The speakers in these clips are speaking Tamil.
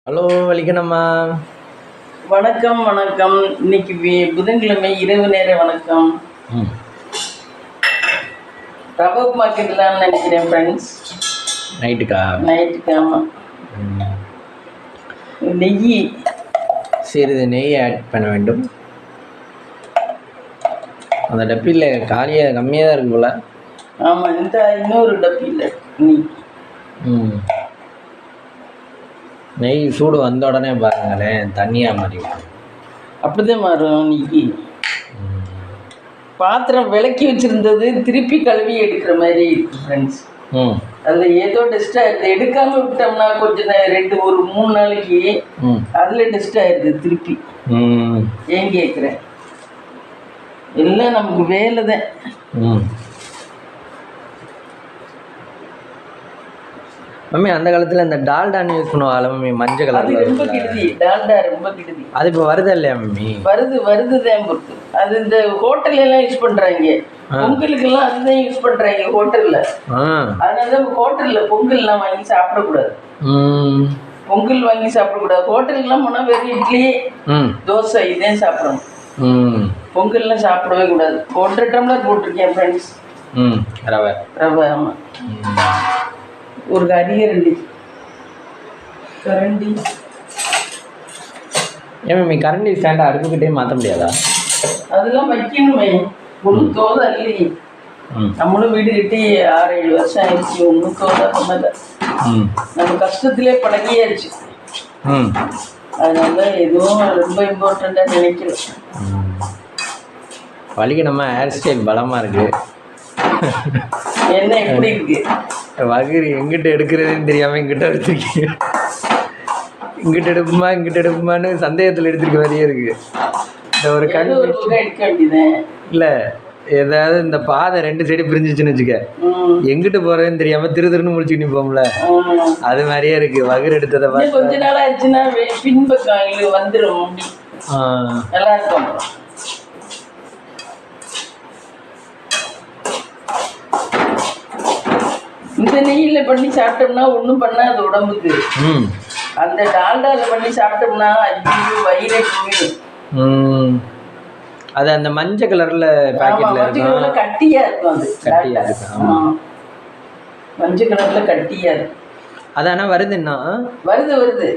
ஹலோ வலிக்கணம்மா. வணக்கம் வணக்கம். இன்னைக்கு புதன்கிழமை இரவு நேர வணக்கம். ம் ரவை மார்க்கெட்லான்னு நினைக்கிறேன் ஃப்ரெண்ட்ஸ். நைட்டுக்கா? நைட்டுக்கு ஆமாம். நெய் சிறிது நெய் ஆட் பண்ண வேண்டும். அந்த டப்பியில் காலியாக கம்மியாக தான் இருக்கு போல். ஆமாம், இந்த இன்னொரு டப்பியில் நெய். நெய் சூடு வந்த உடனே பாருங்களேன் தண்ணியாக மாறி அப்படிதான் மாறும். நெய் பாத்திரம் விளக்கி வச்சுருந்தது திருப்பி கழுவி எடுக்கிற மாதிரி இருக்கு ஃப்ரெண்ட்ஸ். அதில் ஏதோ டெஸ்ட் ஆயிடுது. எடுக்காமல் விட்டோம்னா கொஞ்சம் ஒரு 3 நாளைக்கு அதில் டெஸ்ட் ஆயிடுது திருப்பி. ஏன் கேட்குறேன், எல்லாம் நமக்கு வேலை தான். மம்மி அந்த காலத்தில் இந்த டால்டான்னு யூஸ் பண்ணுவாங்க மம்மி, மஞ்சள் கலர். அது ரொம்ப கிடுதி, டால்டா ரொம்ப கிடுதி. அது இப்போ வருதா இல்லையா மம்மி? வருது தான் பொறுத்து. அது இந்த ஹோட்டல்ல எல்லாம் யூஸ் பண்றாங்க. பொங்கலுக்கெல்லாம் அதுதான் யூஸ் பண்றாங்க ஹோட்டல்ல. அதனாலதான் ஹோட்டல்ல பொங்கல் எல்லாம் வாங்கி சாப்பிடக்கூடாது. பொங்கல் வாங்கி சாப்பிடக்கூடாது. ஹோட்டல்லாம் போனா வெறும் இட்லி தோசை இதான் சாப்பிடணும். பொங்கல்லாம் சாப்பிடவே கூடாது. 1.5 டம்ளர் போட்டிருக்கேன் ஃப்ரெண்ட்ஸ். ரவை ஆமா. ஒரு கரண்டி. ஏன் மம்மி கரண்டி ஸ்டாண்டை அடுப்புக்கிட்டே மாற்ற முடியாதா? அதெல்லாம் வைக்கணுமே. ஒன்றும் தோதை இல்லையே. நம்மளும் வீடு கட்டி 6-7 வருஷம் ஆயிடுச்சு. ஒன்றும் தோதை பண்ணல. நம்ம கஷ்டத்திலே பழகியாச்சு. அதனால எதுவும் ரொம்ப இம்பார்ட்டண்ட்டாக நினைக்கல. வலிக்கு நம்ம ஹேர் ஸ்டைல் பலமாக இருக்கு. என்ன எப்படி இருக்கு? வகிரி எங்கிட்ட எடுக்கிறதுன்னு தெரியாமல் எங்கிட்ட எடுத்துருக்கீங்க. இங்கிட்ட எடுப்புமான்னு சந்தேகத்தில் எடுத்துருக்க மாதிரியே இருக்கு. இந்த ஒரு எடுக்க வேண்டியது இல்லை, ஏதாவது இந்த பாதை 2 சைடு பிரிஞ்சிச்சுன்னு வச்சுக்க, எங்கிட்ட போறதுன்னு தெரியாம திருன்னு முடிச்சுட்டு நிப்போம்ல, அது மாதிரியே இருக்கு. வகிர் எடுத்ததை பார்த்து கொஞ்ச நாள் ஆச்சுன்னா பின்பக்கம் வந்துடும். நல்லா இருக்கும். இந்த நெய்யில் பண்ணி சாப்பிட்டோம்னா ஒன்றும் பண்ணாது உடம்புக்கு. அந்த டால்டாவில் பண்ணி சாப்பிட்டோம்னா ஐயோ வயிறே போயிடும். அது அந்த மஞ்சள் கலர்ல பாக்கெட்ல இருக்கு. கட்டியா இருக்கும். அது கட்டியா இருக்கு. ஆமா, மஞ்சள் கலர்ல கட்டியா இருக்கு. அது ஆனா வருதுன்னா வருது.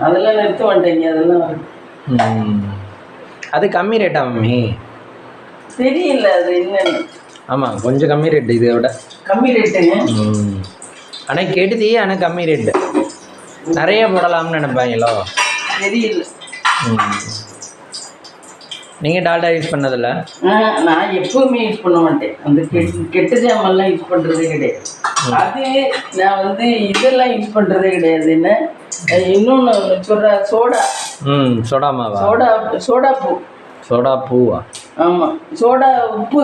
அதெல்லாம் நிறுத்த மாட்டேங்க. அதெல்லாம் வருது. அது கம்மி ரேட்டா மம்மி? தெரியல அது என்னன்னு. ஆமாம், கொஞ்சம் கம்மி ரேட்டு, இதை விட கம்மி ரேட்டுங்க. ஆனால் கெடுதி, ஆனால் கம்மி ரேட்டு. நிறைய போடலாம்னு நினைப்பாங்களோ தெரியல. நீங்கள் டால்டா யூஸ் பண்ணதில்ல? நான் எப்பவுமே யூஸ் பண்ண மாட்டேன். அந்த கெட்ட ஜாமெல்லாம் யூஸ் பண்ணுறதே கிடையாது. அது நான் இதெல்லாம் யூஸ் பண்ணுறதே கிடையாது. என்ன இன்னொன்று சொல்கிற சோடா. சோடா மாவா? சோடா பூவா? ஆமாம், சோடா உப்பு.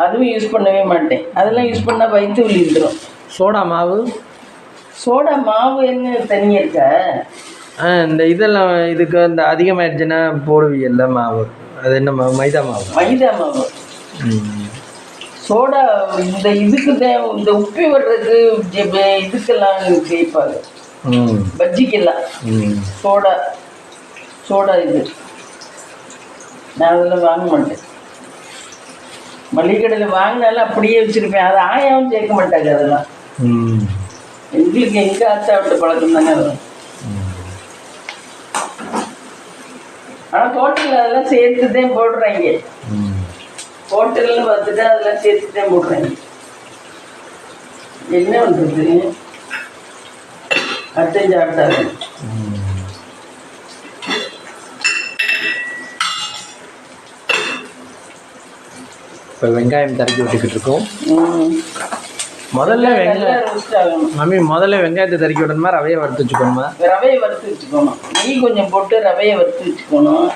அதுவும் யூஸ் பண்ணவே மாட்டேன். அதெல்லாம் யூஸ் பண்ணால் வயிற்று வலி வந்துடும். சோடா மாவு என்ன தனியாக இருக்கா? இந்த இதெல்லாம் இதுக்கு இந்த அதிகமாகிடுச்சுன்னா போடுவீங்கல்ல மாவு, அது என்ன மாவு? மைதா மாவு. சோடா இந்த இதுக்கு தான், இந்த உப்பி வர்றதுக்கு இதுக்கெல்லாம் கேட்பாங்க, பஜ்ஜிக்கெல்லாம் சோடா இது. நான் அதெல்லாம் வாங்க மாட்டேன். மளிகை கடையில் வாங்கினாலும் அப்படியே வச்சுருப்பேன். அது ஆயாவும் சேர்க்க மாட்டாங்க. அதெல்லாம் எங்களுக்கு எங்கே ஆச்சா விட்டு பழக்கம் தானே. அதெல்லாம் ஆனால் ஹோட்டலில் அதெல்லாம் சேர்த்து தான் போடுறாங்க. ஹோட்டல்னு பார்த்துட்டு அதெல்லாம் சேர்த்து தான் போடுறாங்க. என்ன பண்ணுறது, அட்டை சாப்பிட்டாங்க. இப்போ வெங்காயம் தரக்கி விட்டுக்கிட்டு இருக்கோம். முதல்ல வெங்காயத்தை தரக்கி விடணுமா, ரவையை வறுத்து வச்சுக்கணுமா? ரவையை வறுத்து வச்சுக்கணும். நெய் கொஞ்சம் போட்டு ரவையை வறுத்து வச்சுக்கணும்.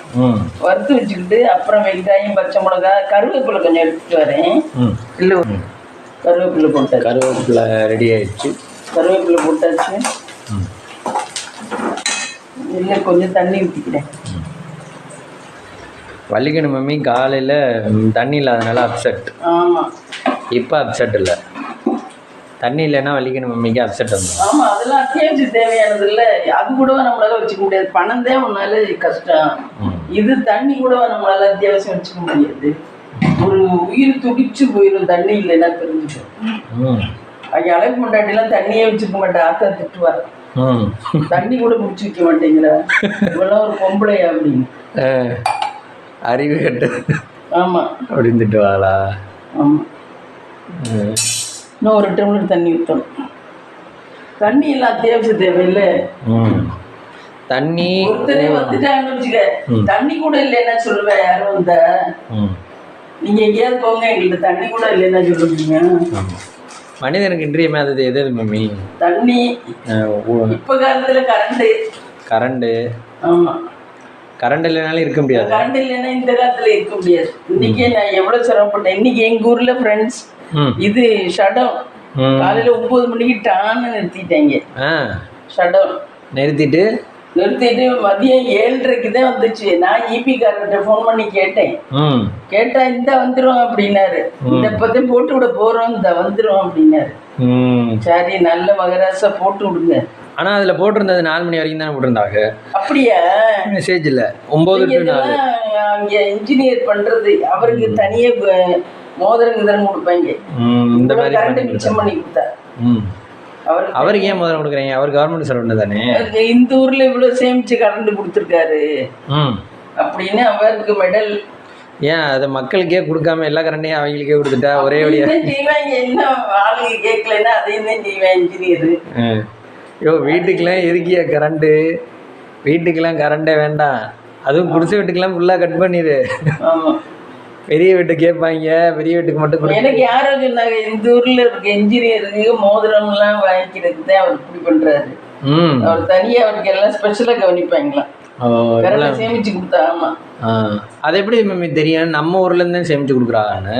வறுத்து வச்சுக்கிட்டு அப்புறம் வெங்காயம், பச்சை மிளகா, கருவேப்பிலை கொஞ்சம் எடுத்துட்டு வரேன். இல்லை, கருவேப்பிலை போட்டேன். கருவேப்பிலை ரெடி ஆயிடுச்சு. கருவேப்பிலை போட்டாச்சு. இல்லை, கொஞ்சம் தண்ணி ஊற்றிக்கிறேன். வலிக்கணும் மம்மி, காலையில் தண்ணி இல்லாதனால அப்செட். ஆமாம், இப்போ அப்செட் இல்லை, தண்ணி இல்லைன்னா வலிக்கணும் மம்மிக்கு அப்செட் வந்துடும். ஆமா, அதெல்லாம் அத்தியாவசியம் தேவையானது இல்லை. அது கூட நம்மளால வச்சுக்க முடியாது. பணம் தான் உன்னால கஷ்டம். இது தண்ணி கூட நம்மளால அத்தியாவசியம் வச்சுக்க முடியாது. ஒரு உயிர் துடிச்சு போயிடும் தண்ணி இல்லைன்னா தெரிஞ்சுக்கும். அங்கே அழைப்பு முன்னாடிலாம் தண்ணியே வச்சுக்க மாட்டேன். ஆத்தா திட்டுவார், தண்ணி கூட குடிச்சு வைக்க மாட்டேங்கிற, இவெல்லாம் ஒரு பொம்பளையா அப்படின்னு. அறிவு கட்டு. ஆமா அப்படின்னு திட்டுவாங்களா? ஆமா. இன்னும் ஒரு டம்ளர் தண்ணி ஊற்றணும். தண்ணி எல்லாம் அத்தியாவசியம் தேவையில்லை. தண்ணி ஒருத்தரே வந்துட்டாங்கன்னு வச்சுக்க, தண்ணி கூட இல்லைன்னா சொல்லுவேன். யாரும் வந்த நீங்க எங்கேயாவது போங்க, எங்களுக்கு தண்ணி கூட இல்லைன்னா சொல்லுவீங்க. மனிதனுக்கு இன்றியமையாதது எது மம்மி? தண்ணி. இப்ப காலத்துல கரண்ட். ஆமா, கரண்ட் இல்லைனாலும் இருக்க முடியாது. கரண்ட் இல்லைன்னா இந்த காலத்துல இருக்க முடியாது. இன்னைக்கே நான் எவ்வளவு சிரமப்பட்டேன். இன்னைக்கு எங்க ஊர்ல ஃப்ரெண்ட்ஸ் இது ஷட்டவுன். காலையில 9 மணிக்கு டான்னு நிறுத்திட்டாங்க. ஷட்டவுன் நிறுத்திட்டு மதியம் 7:30க்கு தான் வந்துச்சு. நான் இபி காரர்கிட்ட ஃபோன் பண்ணி கேட்டா இந்த வந்துடும் அப்படின்னாரு. இந்த பத்தி போட்டு விட போறோம், இந்த வந்துடும் அப்படின்னாரு. சரி, நல்ல மகராசா போட்டு விடுங்க. ஆனா அதுல போட்டிருந்தது 4 மணி வரைக்கும் தானே போட்டிருந்தாங்க. அப்படியா? மெசேஜ் இல்ல 9 to 4. அங்க இன்ஜினியர் பண்றது அவருக்கு தனியே மோதிரம் கொடுப்பாங்க. இந்த மாதிரி கரண்ட் மிச்சம் பண்ணி கொடுத்தா. அவருக்கு ஏன் மோதிரம் கொடுக்குறீங்க? அவர் கவர்மெண்ட் சர்வெண்ட் தானே. இந்த ஊர்ல இவ்வளவு சேமிச்சு கரண்ட் கொடுத்துருக்காரு அப்படின்னு அவருக்கு மெடல். ஏன் அதை மக்களுக்கே கொடுக்காம எல்லா கரண்டையும் அவங்களுக்கே கொடுத்துட்டா ஒரே வழியா செய்வாங்க. என்ன ஆளுங்க கேட்கலன்னா அதையும் தான் செய்வேன் இன்ஜினியர். யோ, வீட்டுக்கெல்லாம் எதுக்கியா கரண்ட்டு? வீட்டுக்கெல்லாம் கரண்டே வேண்டாம். அதுவும் குடிசை வீட்டுக்கெல்லாம் ஃபுல்லாக கட் பண்ணிடு. பெரிய வீட்டு கேட்பாங்க, பெரிய வீட்டுக்கு மட்டும். எனக்கு யாரோ சொன்னாங்க, இந்த ஊர்ல இருக்க இன்ஜினியருக்கு மோதிரம்லாம் வாங்கிக்கிறதுக்கு தான் அவர் இப்படி பண்றாரு. அவர் தனியாக அவருக்கு எல்லாம் ஸ்பெஷலாக கவனிப்பாங்களாம். சேமிச்சு கொடுத்தா. ஆமா, அது எப்படி மம்மி தெரியும்? நம்ம ஊர்ல இருந்தே சேமிச்சு கொடுக்குறாங்கன்னு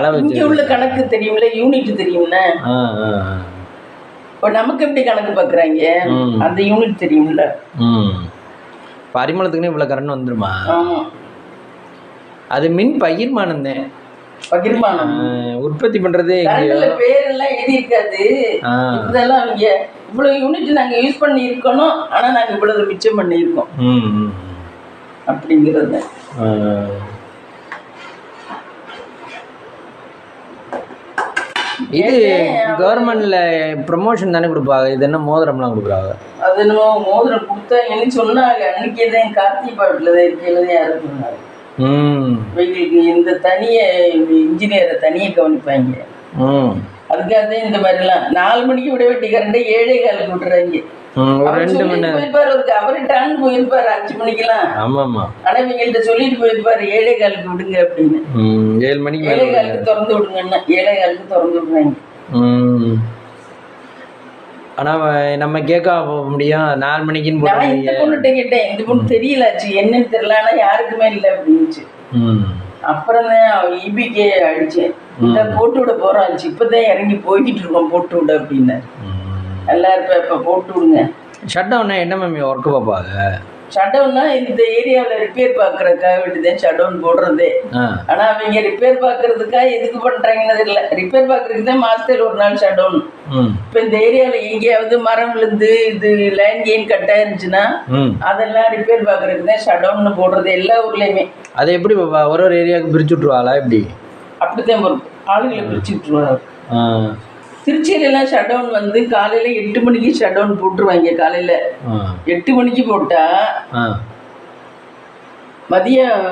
அளவு இங்கே உள்ள கணக்கு தெரியும்ல, யூனிட் தெரியும்ல. இப்போ நமக்கு எப்படி கணக்கு பார்க்குறாங்க, அந்த யூனிட் தெரியும்ல. பரிமளத்துக்குன்னு இவ்வளோ கரண்ட் வந்துருமா? அது மின் பகிர்மானம் தான். பகிர்மானம் உற்பத்தி பண்றது பேரெல்லாம் எழுதி இருக்காது. இதெல்லாம் அவங்க இவ்வளவு யூனிட் நாங்க யூஸ் பண்ணி இருக்கணும், ஆனா நாங்க இவ்வளவு மிச்சம் பண்ணி இருக்கோம் அப்படிங்கிறது. இது கவர்மெண்ட்ல ப்ரமோஷன் தானே கொடுப்பாங்க. இது என்ன மோதிரம்லாம் கொடுக்குறாங்க? அது என்னமோ மோதிரம் கொடுத்தாங்கன்னு சொன்னாங்க. அன்னைக்கு தான் கார்த்திகை பாட்டில் தான் இருக்கையில யாரும் சொன்னாங்க. இவங்களுக்கு இந்த தனிய இன்ஜினியரை தனியை கவனிப்பாங்க. அதுக்காக இந்த மாதிரிலாம் 4 மணிக்கு விட வேண்டிய கரண்ட் 7:15 விட்டுறாங்க. அவரு டான் போயிருப்பாரு 5 மணிக்கெல்லாம். ஆனா இவங்கள்ட்ட சொல்லிட்டு போயிருப்பாரு 7:15 விடுங்க அப்படின்னு. 7 மணிக்கு 7:15 திறந்து விடுங்கன்னா 7:15 திறந்து விடுறாங்க. ஆனா நம்ம கேட்க முடியும் 4 மணிக்குன்னு போட்டு. இந்த பொண்ணுகிட்ட கேட்டேன், இந்த பொண்ணு தெரியலாச்சு என்னன்னு தெரியல, ஆனா யாருக்குமே இல்லை அப்படின்னுச்சு. அப்புறம் தான் இபிகே அடிச்சேன், இந்த போட்டு விட போறாச்சு, இப்பதான் இறங்கி போய்கிட்டு இருக்கோம் போட்டு விட அப்படின்னு. எல்லாரும் இப்ப போட்டு விடுங்க. ஷட் டவுன்னா என்ன மம்மி ஒர்க்கு பார்ப்பாங்க? ஷட் டவுன்னா இந்த ஏரியாவில் ரிப்பேர் பார்க்கறதுக்காக வேண்டியதான் ஷட் டவுன் போடுறதே. ஆனா அவங்க ரிப்பேர் பார்க்கறதுக்காக எதுக்கு பண்றாங்கன்னு தெரியல. ரிப்பேர் பார்க்கறதுக்கு தான் மாசத்துல ஒரு நாள் ஷட் டவுன். இப்ப இந்த ஏரியாவில் எங்கேயாவது மரம் விழுந்து இது லைன் கெயின் கட்டா இருந்துச்சுன்னா அதெல்லாம் ரிப்பேர் பார்க்கறதுக்கு தான் ஷட் டவுன் போடுறது எல்லா ஊர்லயுமே. அது எப்படி ஒரு ஒரு ஏரியாவுக்கு பிரிச்சு விட்டுருவாங்களா எப்படி? அப்படித்தான் வரும், ஆளுங்களை பிரிச்சு விட்டுருவாங்க. திருச்சியிலாம் ஷட் டவுன் வந்து காலையில 8 மணிக்கு ஷட் டவுன் போட்டுருவாங்க. காலையில 8 மணிக்கு போட்டா மதியம்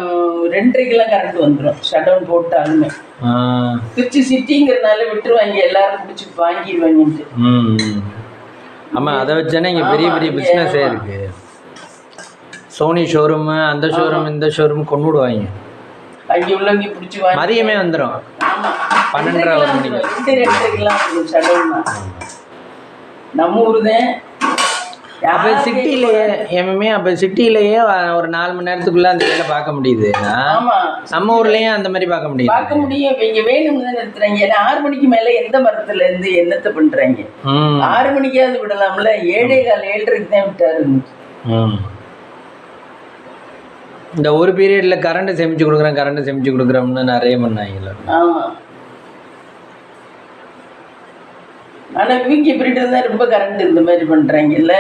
2:30க்கெல்லாம் கரண்ட் வந்துடும். ஷட் டவுன் போட்டாலுமே திருச்சி சிட்டிங்கிறதுனால விட்டுருவாங்க, எல்லாரும் பிடிச்சி வாங்கிடுவாங்கன்ட்டு. ஆமா, அதை வச்சானே இங்க பெரிய பெரிய பிசினஸே இருக்கு. சோனி ஷோரூம், அந்த ஷோரூம், இந்த ஷோரூம் கொண்டு விடுவாங்க. அங்கே உள்ளவங்க பிடிச்சி மதியமே வந்துடும். 12:30 மணிக்கு நம்ம ஊர் தான். அப்போ சிட்டிலேயே எம்எம்ஏ, அப்போ சிட்டிலேயே ஒரு 4 மணி நேரத்துக்குள்ள அந்த வேலை பார்க்க முடியுது. நம்ம ஊர்லேயும் அந்த மாதிரி பார்க்க முடியும். பார்க்க முடியும். இவங்க வேணும்னு தான் நிறுத்துறாங்க. ஏன்னா 6 மணிக்கு மேலே எந்த மரத்துல இருந்து என்னத்தை பண்றாங்க? 6 மணிக்காவது விடலாம்ல. 7:15 7:30க்கு தான் விட்டாரு. இந்த ஒரு பீரியடில் கரண்ட்டு சேமிச்சு கொடுக்குறோம்னு நிறைய பண்ணாங்கல்ல. ஆமாம். ஆனால் விவிகே பீரியடில் தான் ரொம்ப கரண்ட் இந்த மாதிரி பண்ணுறாங்கல்ல.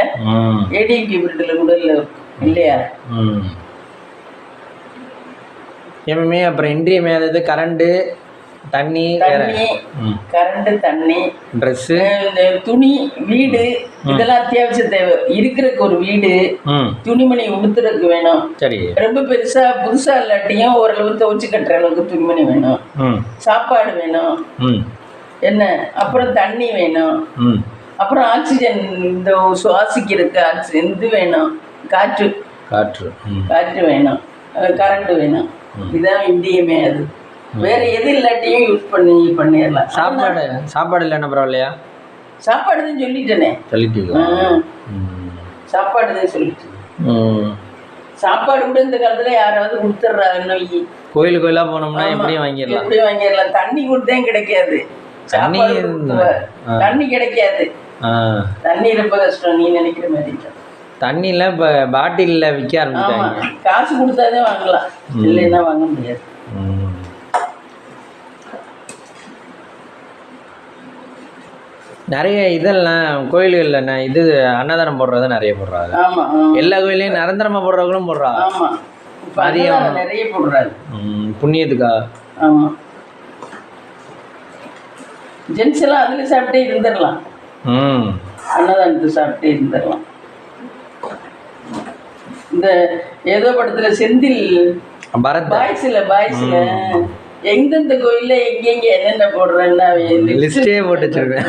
ஏடிஎம்கே பீரியடில் கூட இல்லையா? எப்பவுமே அப்புறம் இன்றியமையாதது கரண்ட்டு, தண்ணி, கரண்ட், தண்ணி, ட்ரெஸ்ஸு, துணி, வீடு, இதெல்லாம் அத்தியாவசிய தேவை. இருக்கிறதுக்கு ஒரு வீடு, துணிமணி உடுத்துறதுக்கு வேணும். சரி. ரொம்ப புதுசா இல்லாட்டியும் ஓரளவு துவச்சு கட்டுற அளவுக்கு துணிமணி வேணும். சாப்பாடு வேணும். என்ன, அப்புறம் தண்ணி வேணும். அப்புறம் ஆக்சிஜன், இந்த சுவாசிக்கிறதுக்கு ஆக்சிஜன் இது வேணும். காற்று வேணும். கரண்ட் வேணும். இதுதான் இன்றியமையாது. வேற எது இல்லாட்டியும் யூஸ் பண்ணிடலாம். சாப்பாடு இல்லைன்னா பரவாயில்லையா? சாப்பாடு தான் சொல்லிட்டேனே. சாப்பாடு தான் சொல்லிட்டேன். சாப்பாடு கூட இந்த காலத்துல யாராவது கொடுத்துட்றாங்க. நோய் கோயிலா போனோம்னா எப்படியும் வாங்கிடலாம். தண்ணி கொடுத்தேன் கிடைக்காது. தண்ணி கிடைக்காது. தண்ணி ரொம்ப கஷ்டம். நீ நினைக்கிற மாதிரி தண்ணியில இப்போ பாட்டிலில் விற்க ஆரம்பிச்சிட்டாங்க. காசு கொடுத்தாதே வாங்கலாம், இல்லைன்னா வாங்க முடியாது. நிறைய இதெல்லாம் கோயில்களில் இது அன்னதானம் போடுறத நிறைய போடுறாங்க. எல்லா கோயிலையும் நிரந்தரமாக போடுறவங்களும் போடுறாங்க. அதிகம் நிறைய போடுறாங்க புண்ணியத்துக்கா. ஆமாம். ஜென்ஸ் எல்லாம் அதில் சாப்பிட்டே இருந்துடலாம். அன்னதானத்தை சாப்பிட்டே இருந்துடலாம். இந்த ஏதோ படத்துல செந்தில் பாய்ஸ்ல எந்தெந்த கோயில்ல எங்கெங்க என்னென்ன போடுறேன்னா லிஸ்டே போட்டு வச்சிருக்கேன்.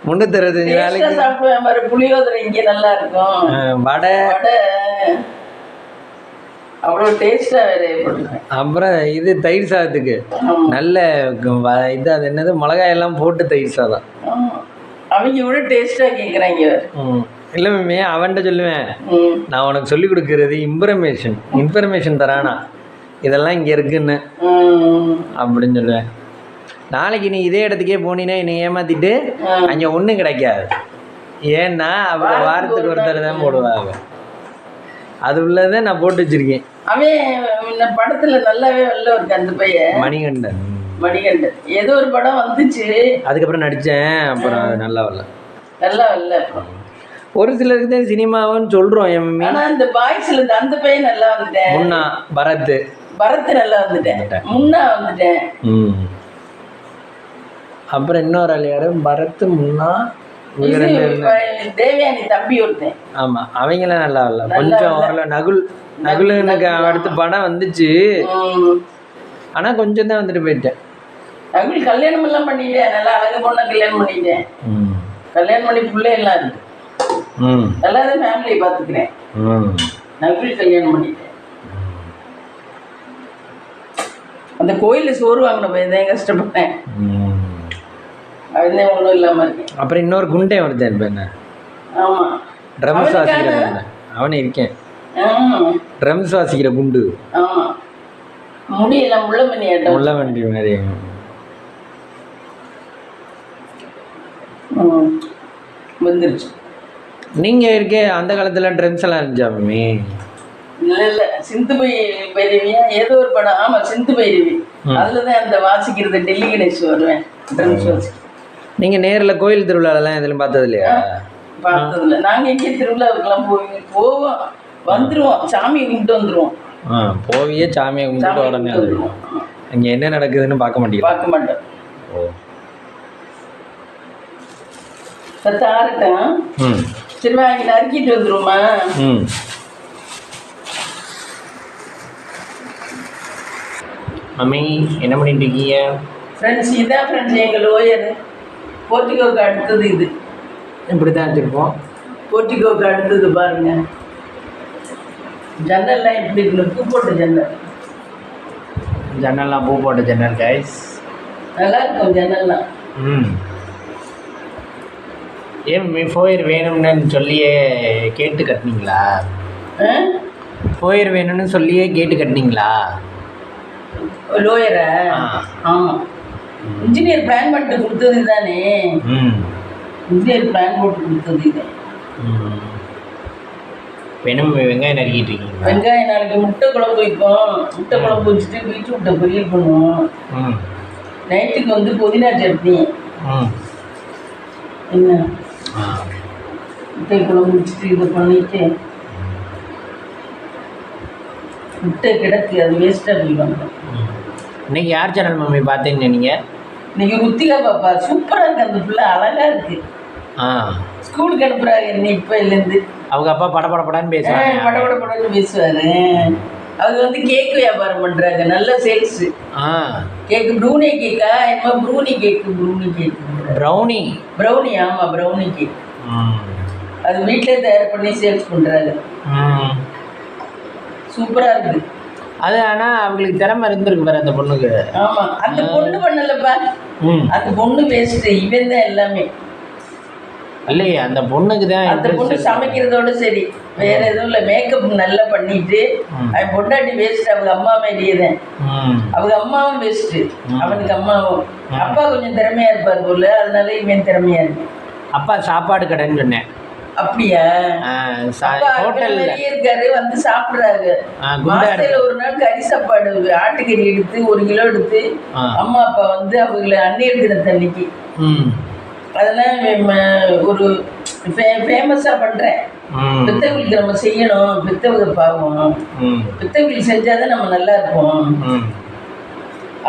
365 நாளைக்கு சாப்பிடுவேன் பாரு. புளியோதரை இங்கே நல்லா இருக்கும். வடை அவ்வளோ டேஸ்டா வேற போட்டுருக்கேன். அப்புறம் இது தயிர் சாதத்துக்கு நல்ல இது, அது என்னது, மிளகாயெல்லாம் போட்டு தயிர் சாதம். அவங்க விட டேஸ்டா கேட்குறாங்க. இல்லை மேமே, அவன்கிட்ட சொல்லுவேன், நான் உனக்கு சொல்லிக் கொடுக்கறது இன்ஃபர்மேஷன் தரானா, இதெல்லாம் இங்கே இருக்குன்னு அப்படின்னு சொல்லுவேன். நாளைக்கு நீ இதே இடத்துக்கே போனீங்கன்னா என்னை ஏமாத்திட்டு அங்கே ஒன்றும் கிடைக்காது. ஏன்னா அவங்க வாரத்துக்கு ஒருத்தர் தான் போடுவாங்க. அது உள்ளதை நான் போட்டு வச்சிருக்கேன். அவன் படத்துல நல்லாவே வரல இருக்கு. அந்த பையன் மணிகண்டன் ஏதோ ஒரு படம் வந்துச்சு, அதுக்கப்புறம் நடித்தேன். அப்புறம் அது நல்லா வரல. ஒரு சிலருக்கு தான் சினிமாவுன்னு சொல்கிறோம். ஆனால் இந்த பாய்ஸ்ல அந்த பையன் நல்லா வந்துட்டேன். முன்னா பரத் நல்லா வந்துட்டேன். முன்னா வந்துட்டேன். அப்புறம் இன்னொரு ஆள் யாரு, பரத், முன்னா, தேவயானி தம்பி ஒருத்தன். ஆமாம், அவங்களாம் நல்லா வரல. கொஞ்சம் ஓரளவு நகுலுக்கு அடுத்த படம் வந்துச்சு. ஆனால் கொஞ்சம் தான் வந்துட்டு போயிட்டேன். நகுல் கல்யாணம் எல்லாம் பண்ணிட்டேன். நல்லா அழகு பொண்ணா கல்யாணம் பண்ணிட்டேன். கல்யாணம் பண்ணி பிள்ளை எல்லாம் இருக்கு. எல்லாரும் ஃபேமிலியை பார்த்துக்கிறேன். நகுல் கல்யாணம் பண்ணிட்டேன். அந்த கோயிலில் சோறு வாங்கின பையன் கஷ்டப்பட்டேன். அதுதான் ஒன்றும் இல்லாமல் இருக்கேன். அப்புறம் இன்னொரு குண்டே வருது என்ன. ஆமாம், ட்ரம்ஸ் வாசிக்கிற அவனே இருக்கேன். ட்ரம்ஸ் வாசிக்கிற குண்டு. ஆமாம், முடியெல்லாம் முள்ளமணி மாதிரி வந்துருச்சு. நீங்கள் இருக்கே அந்த காலத்தில் ட்ரம்ஸ் எல்லாம் இருந்துச்சாமே? இல்லை, சிந்து பைரவியா ஏதோ ஒரு படம். ஆமாம், சிந்து பைரவி. அதில் தான் அந்த வாசிக்கிறது. டெல்லி கணேஷ் வருவேன் ட்ரம்ஸ் வாசிக்க. நீங்கள் நேரில் கோயில் திருவிழாலாம் எதுலையும் பார்த்தது இல்லையா? பார்த்ததில்ல. நாங்கள் எங்கே திருவிழாவுக்கெல்லாம் போவோம், வந்துடுவோம், சாமியை கும்பிட்டு வந்துடுவோம். போவியே சாமியை கும்பிட்டு உடனே வந்துடுவோம். அங்கே என்ன நடக்குதுன்னு பார்க்க மாட்டோம். ஓ, சத்த ஆரட்டும். சரி, வாங்கி நறுக்கிட்டு வந்துடுவோமா? மம்மி என்ன பண்ணிட்டு இருக்கீங்க? ஃப்ரெண்ட்ஸ், இதான் ஃப்ரெண்ட்ஸ் எங்கள் லோயர். போர்ட்டிகோவுக்கு அடுத்தது இது. இப்படி தான் வச்சுருப்போம். போர்ட்டிகோவுக்கு அடுத்தது பாருங்க. ஜன்னல்லாம் எப்படி இருக்குன்னு, பூ போட்ட ஜன்னல்லாம் பூ போட்ட ஜன்னல் கைஸ். நல்லா இருக்கும் ஜன்னல்லாம். ஏன் ஃபோயர் வேணும்னு சொல்லியே கேட்டு கட்டினீங்களா? ஃபோயர் வேணும்னு சொல்லியே கேட்டு கட்டினீங்களா? லோயரா? ஆமாம், இன்ஜினியர் பிளான் பண்ணிட்டு கொடுத்தது தானே. இன்ஜினியர் பிளான் போட்டு கொடுத்தது இது. வெறும் வெங்காயம் நறுக்கிட்டு இருக்கீங்களா? வெங்காயம் நாளைக்கு முட்டை குழம்பு வைப்போம். முட்டை குழம்பு வச்சுட்டு பீட்ரூட்டை பொரியல் பண்ணுவோம். நைட்டுக்கு வந்து புதினா சட்னி. என்ன முட்டை குழம்பு வச்சுட்டு இதை பண்ணிட்டு முட்டை கிடக்கு, அது வேஸ்ட்டாக போயிடுவாங்க. இன்னைக்கு யார் சேனல் மம்மி பார்த்தீங்க நீங்கள்? இன்னைக்கு ருத்திகா பாப்பா சூப்பராக இருக்கு. அந்த பிள்ளை அழகாக இருக்கு. ஸ்கூலுக்கு அனுப்புறாங்க என்ன இப்போலேருந்து. அவங்க அப்பா படப்படப்படான்னு பேசுவாங்க. படப்படப்படன்னு பேசுவாரு. அவங்க வந்து கேக் வியாபாரம் பண்ணுறாங்க, நல்ல சேல்ஸ். கேக்கு ப்ரூனி கேக்கா என்ன? ப்ரூனி கேக்கு ப்ரௌனி. ஆமாம், ப்ரௌனி கேக். அது வீட்டிலே தயார் பண்ணி சேல்ஸ் பண்ணுறாங்க. சூப்பராக இருக்குது அது. ஆனால் அவங்களுக்கு திறமை இருந்திருக்கு பாரு அந்த பொண்ணுக்கு. ஆமாம், அந்த பொண்ணு பண்ணலப்பா. அந்த பொண்ணு பேசிட்டு இவன் தான் எல்லாமே. இல்லையே, அந்த பொண்ணுக்கு தான். அந்த பொண்ணு சமைக்கிறதோட சரி, வேற எதுவும் இல்லை. மேக்கப் நல்லா பண்ணிட்டு அவன் பொண்டாட்டி வேஸ்ட். அவங்க அம்மா மாதிரியே தான். அவங்க அம்மாவும் வேஸ்ட்டு, அவனுக்கு அம்மாவும். அப்பா கொஞ்சம் திறமையா இருப்பார் போல, அதனால இவன் திறமையா இருக்கு. அப்பா சாப்பாடு கடைன்னு சொன்னேன். அப்படியா? ஹோட்டல் இருக்காரு, வந்து சாப்பிடுறாரு. மாசத்துல ஒரு நாள் கறி சாப்பாடு, ஆட்டுக்கறி எடுத்து 1 கிலோ எடுத்து அம்மா அப்பா வந்து அவங்களை அந்நியர் தினத்தன்னைக்கு அதெல்லாம் ஒரு ஃபேமஸா பண்றேன். பெத்தவங்களுக்கு நம்ம செய்யணும், பெத்தவங்க பாவம், பெத்தவங்களுக்கு செஞ்சாதான் நம்ம நல்லா இருப்போம்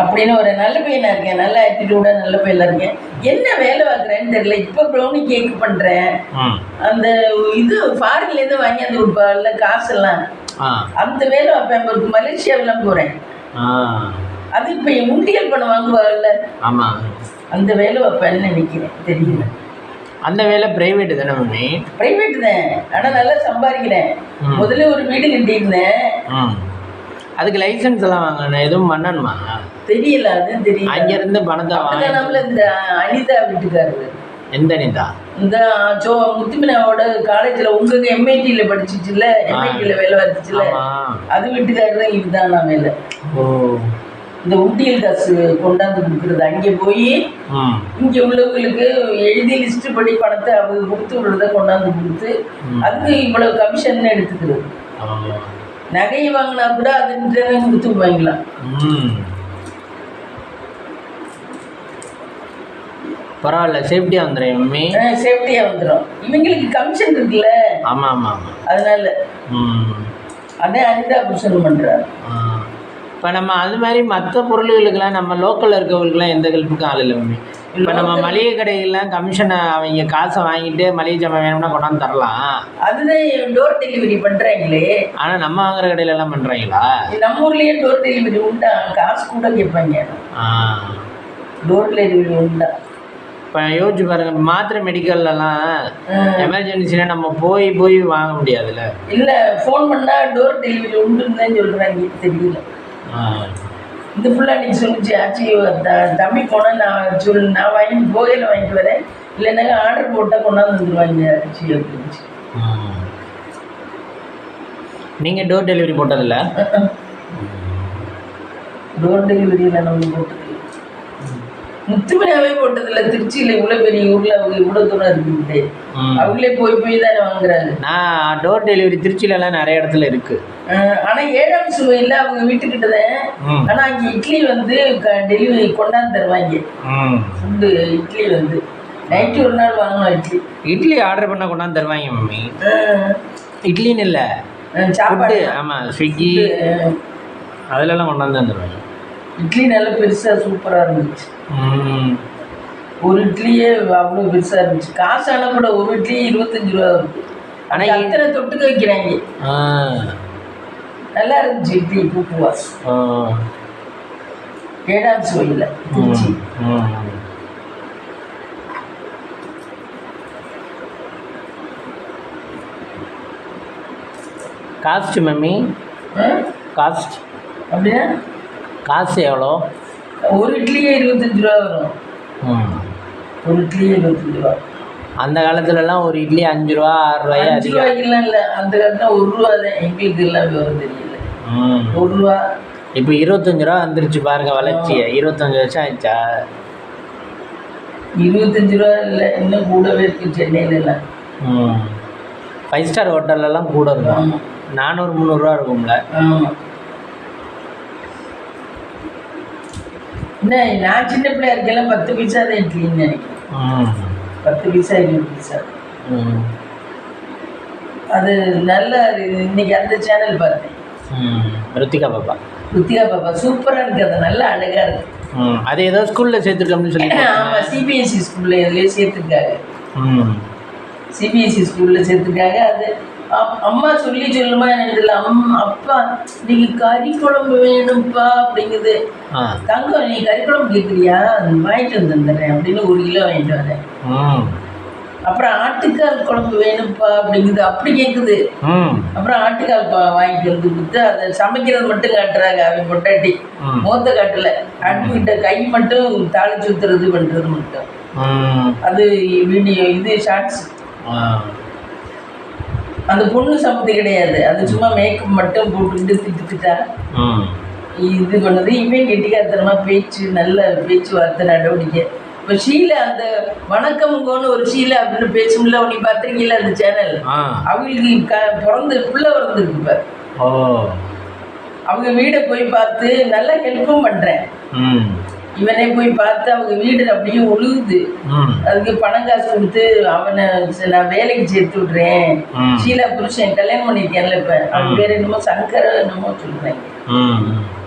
அப்படின்னு ஒரு நல்ல பையனா இருக்கேன். நல்ல ஆட்டிடியூடா நல்ல பையனா இருக்கேன். என்ன வேலை பார்க்குறேன்னு தெரியல. இப்போ ப்ரௌனி கேக் பண்றேன். அந்த இது ஃபாரின்ல இருந்து வாங்கியாந்து கொடுப்பாங்கல்ல காசெல்லாம், அந்த வேலை பார்ப்பேன். மலேசியாவெல்லாம் போறேன். அது இப்போ உண்டியல் பண்ண வாங்குவாங்கல்ல, அந்த வேலை வைப்பேன்னு நினைக்கிறேன். தெரியல. அந்த வேலை பிரைவேட்டு தானே மம்மி? பிரைவேட்டு தான், ஆனால் நல்லா சம்பாதிக்கிறேன். முதல்ல ஒரு வீடு கட்டியிருந்தேன். அதுக்கு லைசன்ஸ் எல்லாம் வாங்கணும், எதுவும் பண்ணணுமா? தெரியல, அதுவும் தெரியல. அங்கிருந்து பணத்தை வாங்க. நம்மள இந்த அனிதா வீட்டுக்காரரு. எந்த அனிதா? இந்த முத்துமினாவோட காலேஜ்ல உங்க எம்ஐடியில படிச்சிச்சுல, எம்ஐடியில வேலை பார்த்துச்சுல, அது வீட்டுக்காரரு தான். இதுதான் நான் வேலை. இந்த உண்டியல் காசு கொண்டாந்து கொடுக்குறது. அங்கே போய் இங்கே உள்ளவங்களுக்கு எழுதி லிஸ்ட் படி பணத்தை அவங்க கொடுத்து விடுறத கொண்டாந்து கொடுத்து அதுக்கு இவ்வளவு கமிஷன் எடுத்துக்கிறது. நகையை வாங்கினா கூட அதுன்னு கொடுத்து வாங்கிக்கலாம். பரவாயில்ல, சேஃப்டியா வந்துடும் மம்மி. சேஃப்டியா வந்துடும். இவங்களுக்கு கமிஷன் இருக்குல்ல. ஆமா ஆமா ஆமா, அதனால அதே அனிதா புருஷன் பண்றாரு. இப்போ நம்ம அது மாதிரி மற்ற பொருள்களுக்கெல்லாம் நம்ம லோக்கலில் இருக்கவங்களுக்குலாம் எந்த ஹெல்ப்புக்கும் ஆள் இல்லை மம்மி. இப்போ நம்ம மளிகை கடைகள்லாம் கமிஷனை அவங்க காசை வாங்கிட்டு மளிகை ஜாமான் வேணும்னா கொண்டாந்து தரலாம். அதுதான் டோர் டெலிவரி பண்ணுறாங்களே. ஆனால் நம்ம வாங்குற கடையிலலாம் பண்ணுறாங்களா? நம்ம ஊர்லேயே டோர் டெலிவரி உண்டா? காசு கூட கேட்பாங்க. டோர் டெலிவரி உண்டா? இப்போ யோசிச்சு பாருங்க, மாத்திரை மெடிக்கல்லாம் எமர்ஜென்சினா நம்ம போய் போய் வாங்க முடியாதுல்ல. இல்லை, ஃபோன் பண்ணால் டோர் டெலிவரி உண்டுன்னு தான் சொல்கிறாங்க. தெரியல. இந்த ஃபுல்லாக நீங்கள் சொல்லிச்சு ஆச்சு. தம்பி போனால் நான் வாங்கி போகையில் வாங்கிட்டு வரேன், இல்லைனாங்க ஆர்டர் போட்டால் கொண்டாந்து வந்துடுவாங்க ஆச்சு அப்படின்ச்சு. நீங்கள் டோர் டெலிவரி போட்டதில்ல? டோர் டெலிவரியில் நம்ம போட்டது முத்துமணியாவே போட்டதில்ல. திருச்சியில் இவ்வளோ பெரிய ஊரில் அவங்க இவ்வளோ தூரம் இருக்குது, அவங்களே போய் போய் தானே வாங்குறாங்க. நான் டோர் டெலிவரி திருச்சியிலலாம் நிறைய இடத்துல இருக்குது. ஆனால் 7ஆம் சுவையில் அவங்க வீட்டுக்கிட்ட தான். ஆனால் அங்கே இட்லி வந்து டெலிவரி கொண்டாந்து தருவாங்க. ஃபுட்டு இட்லி வந்து நைட்டு ஒரு நாள் வாங்கணும். இட்லி ஆர்டர் பண்ணால் கொண்டாந்து தருவாங்க மம்மி. இட்லின்னு இல்லை, சாப்பாடு. ஆமாம், ஸ்விக்கி அதிலெல்லாம் கொண்டாந்து தருவாங்க. இட்லி நல்லா பெருசாக சூப்பராக இருந்துச்சு. ஒரு இட்லியே அவ்வளோ பெருசாக இருந்துச்சு. காசு ஆனால் கூட ஒரு இட்லி 25 ரூபா இருக்கு. ஆனால் எத்தனை தொட்டுக்க வைக்கிறாங்க. நல்லா இருந்துச்சு இட்லி. பூப்புவா 7ஆம் சுவையில் திருச்சி. Cost mummy? காஸ்ட் அப்படின்னா காசு எவ்வளோ? ஒரு இட்லியே 25 ரூபா வரும். ஒரு இட்லியே 25 ரூபா. அந்த காலத்துலலாம் ஒரு இட்லி 5 ரூபா 6 ரூபாயா? 5 ரூபாய்க்குலாம் இல்லை, அந்த காலத்தில் 1 ரூபா தான். எங்களுக்கு எல்லாம் விவரம் தெரியல. 1 ரூபா. இப்போ 25 ரூபா வந்துருச்சு பாருங்க வளர்ச்சியை. 25 வருஷம் ஆயிடுச்சா? 25 ரூபா இல்லை, இன்னும் கூடவே இருக்குது சென்னையிலலாம். 5 ஸ்டார் ஹோட்டல்லலாம் கூட இருக்கும். 400-300 இருக்கும்ல. ஆமாம். என்ன நான் சின்ன பிள்ளையா இருக்கலாம் 10 பைசா தான் இட்லின்னு நினைக்கிறேன். 10 பைசா 20 பைசா. அது நல்ல இன்னைக்கு அந்த சேனல் பார்த்தேன். ருத்திகா பாப்பா சூப்பராக இருக்குது. அது நல்லா அழகாக இருக்கு. அது ஏதோ ஸ்கூலில் சேர்த்துருக்கோம்னு சொல்லி. ஆமாம், சிபிஎஸ்சி ஸ்கூலில் இதுலேயே சேர்த்துருக்காங்க. சிபிஎஸ்சி ஸ்கூலில் சேர்த்துருக்காங்க. அது அம்மா சொல்லுமா என்னதுல அப்பா நீங்க கறி குழம்பு வேணும்ப்பா அப்படிங்குது. தங்கம் நீ கறி குழம்பு கேட்குறியா, வாங்கிட்டு வந்துடுறேன் அப்படின்னு 1 கிலோ வாங்கிட்டு வரேன். அப்புறம் ஆட்டுக்கால் குழம்பு வேணும்ப்பா அப்படிங்குது, அப்படி கேட்குது. அப்புறம் ஆட்டுக்கால் வாங்கிட்டு வந்து கொடுத்து அதை சமைக்கிறது மட்டும் காட்டுறாங்க. அவன் பொட்டாட்டி மோத்த காட்டல, அடுப்புக்கிட்ட கை மட்டும் தாளிச்சு ஊத்துறது பண்றது மட்டும். அது வீடியோ, இது ஷார்ட்ஸ். அந்த பொண்ணு சம்மதி கிடையாது, அது சும்மா மேக்கப் மட்டும் போட்டுக்கிட்டு திட்டுக்கிட்டா இது பண்ணுது. இவன் கெட்டிக்காரத்தனமா பேச்சு, நல்ல பேச்சுவார்த்தை நடவடிக்கை. இப்போ ஷீலா அந்த வணக்கம்ங்கன்னு ஒரு ஷீலா அப்படின்னு பேசும்ல, உனி பார்த்துருக்கீங்களா அந்த சேனல்? அவங்களுக்கு பிறந்து பிள்ளை பிறந்திருக்கு. இப்போ அவங்க வீடை போய் பார்த்து நல்லா ஹெல்ப்பும் பண்ணுறேன். இவனே போய் பார்த்து அவங்க வீடு அப்படியே ஒழுகுது. அதுக்கு பணம் காசு கொடுத்து அவனை நான் வேலைக்கு சேர்த்து விட்றேன். ஷீலா புருஷன் கல்யாணம் பண்ணியிருக்கேன்ல, இப்போ அவன் பேர் என்னமோ சங்கர என்னமோ சொல்கிறேன்.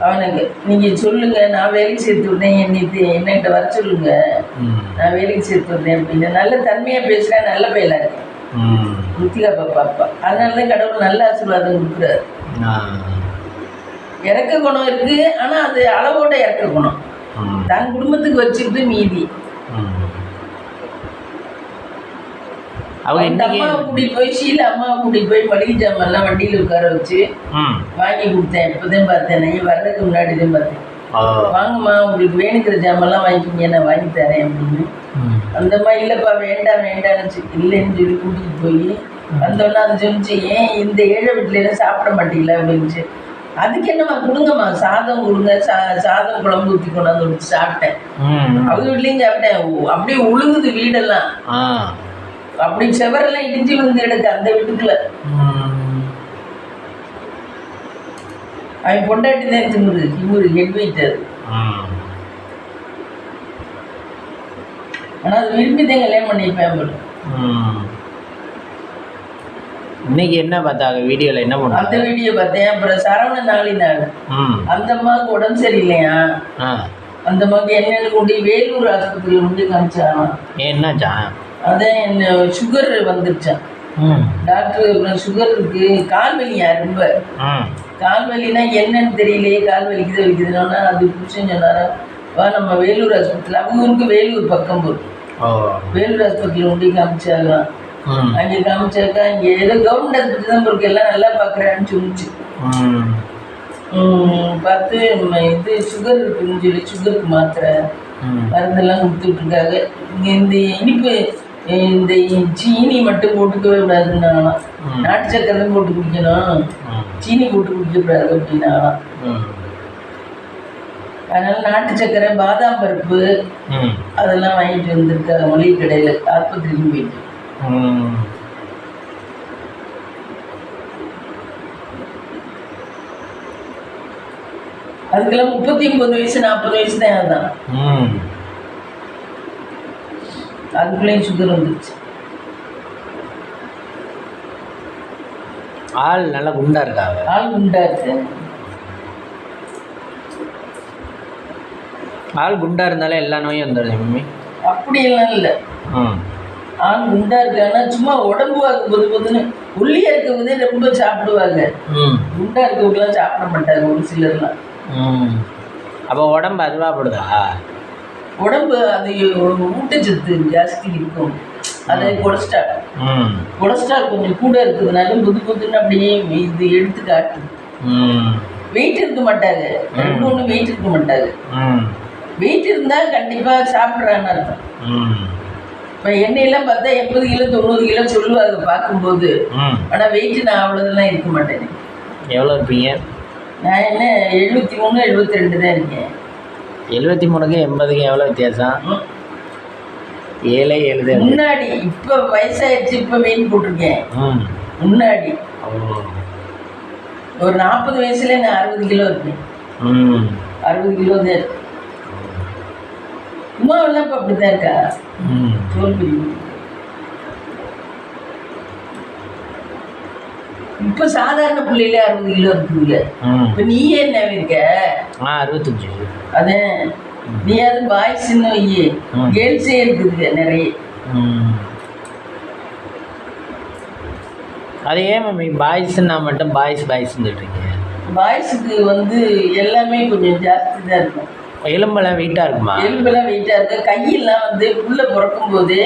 அவனுக்கு நீங்கள் சொல்லுங்க, நான் வேலைக்கு சேர்த்து விட்றேன், என்னகிட்ட வர சொல்லுங்க, நான் வேலைக்கு சேர்த்து விட்றேன் அப்படின்னு நல்ல தன்மையாக பேசுகிறேன். நல்ல பையலாக இருக்கேன் ருத்திகா பாப்பா. அதனால தான் கடவுள் நல்ல ஆசீர்வாதம் கொடுக்குறாரு. இறக்க குணம் இருக்குது, ஆனால் அது அளவோட இறக்க குணம். தன் குடும்பத்துக்கு வச்சுக்கிட்டு மீதி அவங்க அம்மாவை கூட்டிட்டு போய் ஷீலா அம்மாவை கூட்டிட்டு போய் மளிகை ஜாமான்லாம் வண்டியில் உட்கார வச்சு வாங்கி கொடுத்தேன். இப்போதான் பார்த்தேன், நான் வர்றதுக்கு முன்னாடி தான் பார்த்தேன். வாங்கம்மா உங்களுக்கு வேணுங்கிற ஜாமான்லாம் வாங்கிக்கிங்க, நான் வாங்கி தரேன் அப்படின்னு. அந்த மாதிரி இல்லைப்பா வேண்டாம் வேண்டாம்னு இல்லைன்னு சொல்லி கூட்டிகிட்டு போய் வந்தோன்னா அது சொல்லிச்சு, ஏன் இந்த ஏழை வீட்டிலேருந்து சாப்பிட மாட்டீங்களா அப்படின்ச்சு. அதுக்கு என்னம்மா கொடுங்கம்மா, சாதம் கொடுங்க, சாதம் குழம்பு ஊற்றி கொண்டாந்து கொடுத்து சாப்பிட்டேன். அவங்க வீட்லேயும் சாப்பிட்டேன். அப்படியே உழுகுது வீடெல்லாம், அப்படி செவரெல்லாம் இடிஞ்சு விழுந்து எடுக்க அந்த வீட்டுக்குள்ள. அவன் பொண்டாட்டி தான் திமுரு ஹெட் வெயிட்டர். ஆனால் அது விரும்பி தான் கல்யாணம் பண்ணியிருப்பேன். இன்னைக்கு என்ன பார்த்தாங்க வீடியோவில்? என்ன பண்ண அந்த வீடியோ பார்த்தேன். அப்புறம் சரவண நாள் அந்த அம்மாவுக்கு உடம்பு சரியில்லையா, அந்த அம்மாவுக்கு என்னென்னு கொண்டு வேலூர் ஆஸ்பத்திரியில் கொண்டு காமிச்சாங்க. என்னாச்சா? அதான் என்ன சுகர் வந்துருச்சான். டாக்டர் சுகர் இருக்கு, கால் வலியா ரொம்ப. கால் வலினா என்னன்னு தெரியலையே, கால் வலிக்குது வலிக்குதுன்னா அது புருஷன் சொன்னாரா, வா நம்ம வேலூர் ஆஸ்பத்திரியில், அவங்க ஊருக்கு வேலூர் பக்கம் போகும், வேலூர் ஆஸ்பத்திரியில் கொண்டு காமிச்சாங்களாம். அங்கே காமிச்சாக்கா இங்கே ஏதோ கவர்மெண்ட் ஆஸ்பத்திரி தான் இருக்கு, எல்லாம் நல்லா பார்க்குறான்னு சொல்லிச்சு. பார்த்து இது சுகர் இருக்குன்னு சொல்லி சுகருக்கு மாத்திரை மருந்தெல்லாம் கொடுத்துட்ருக்காங்க. இங்கே இந்த இனிப்பு இந்த சீனி மட்டும் போட்டுக்கவே கூடாதுன்னாங்களாம். நாட்டு சக்கரை தான் போட்டு குடிக்கணும், சீனி போட்டு குடிக்கக்கூடாது அப்படின்னாங்களாம். அதனால நாட்டு சக்கரை, பாதாம் பருப்பு அதெல்லாம் வாங்கிட்டு வந்திருக்காங்க மளிகை கடையில், ஆஸ்பத்திரிக்கும் போயிட்டு. அதுக்கெல்லாம் 39 வயசு 40 வயசு தான். அதுதான் அதுக்குள்ளேயும் சுகர் வந்துருச்சு. ஆள் நல்லா குண்டா இருக்காங்க. ஆள் குண்டா இருக்கு. ஆள் குண்டா இருந்தாலே எல்லா நோயும் வந்துடுது மம்மி. அப்படியெல்லாம் இல்லை, ஆள் குண்டா இருக்காங்கன்னா சும்மா உடம்பு பொது பொதுன்னு ஒல்லியா இருக்கவங்க ரொம்ப சாப்பிடுவாங்க. குண்டா இருக்கவங்களாம் சாப்பிட மாட்டாங்க ஒரு சிலர்லாம். அப்போ உடம்பு அதுவாக போடுதா? உடம்பு அது ஊட்டச்சத்து ஜாஸ்தி இருக்கும். அது கொலஸ்ட்ரால், கொலஸ்ட்ரால் கொஞ்சம் கூட இருக்குதுனால புது புதுன்னு அப்படியே இது எடுத்து காட்டுது. வெயிட் இருக்க மாட்டாங்க, ரெண்டு ஒன்று வெயிட் இருக்க மாட்டாங்க. வெயிட் இருந்தால் கண்டிப்பாக சாப்பிட்றான்னு அர்த்தம். இப்போ எண்ணெயெல்லாம் பார்த்தா 80 கிலோ 90 கிலோ சொல்லுவாங்க பார்க்கும்போது, ஆனால் வெயிட் நான் அவ்வளோதெல்லாம் இருக்க மாட்டேன். எவ்வளோ இருப்பீங்க? நான் என்ன 73 72 தான் இருக்கேன். 73க்கு 80க்கு எவ்வளோ வித்தியாசம்? 7 7 முன்னாடி. இப்போ வயசாகிடுச்சு, இப்போ வெயிட் போட்டிருக்கேன். முன்னாடி ஒரு 40 வயசுல நான் 60 கிலோ இருப்பேன். 60 கிலோ தான் இருக்கு. உமாவெல்லாம் இப்போ அப்படிதான் இருக்கா? தோல்வி. இப்போ சாதாரண பிள்ளையில 60 கிலோ இருக்குங்க. இப்போ நீ என்ன இருக்க? 65. அதான் நீ அது பாய்ஸ்ன்னு வையே, கேர்ள்ஸே இருக்குதுங்க நிறைய. அது ஏன் மம்மி பாய்ஸ்ன்னா மட்டும் பாய்ஸ்ன்னு சொல்கிறீங்க? பாய்ஸுக்கு வந்து எல்லாமே கொஞ்சம் ஜாஸ்தி தான் இருக்கும். எலும்பெல்லாம் வெயிட்டாக இருக்குமா? எலும்பெல்லாம் வெயிட்டாக இருக்கும். கையெல்லாம் வந்து புள்ள பிறக்கும் போது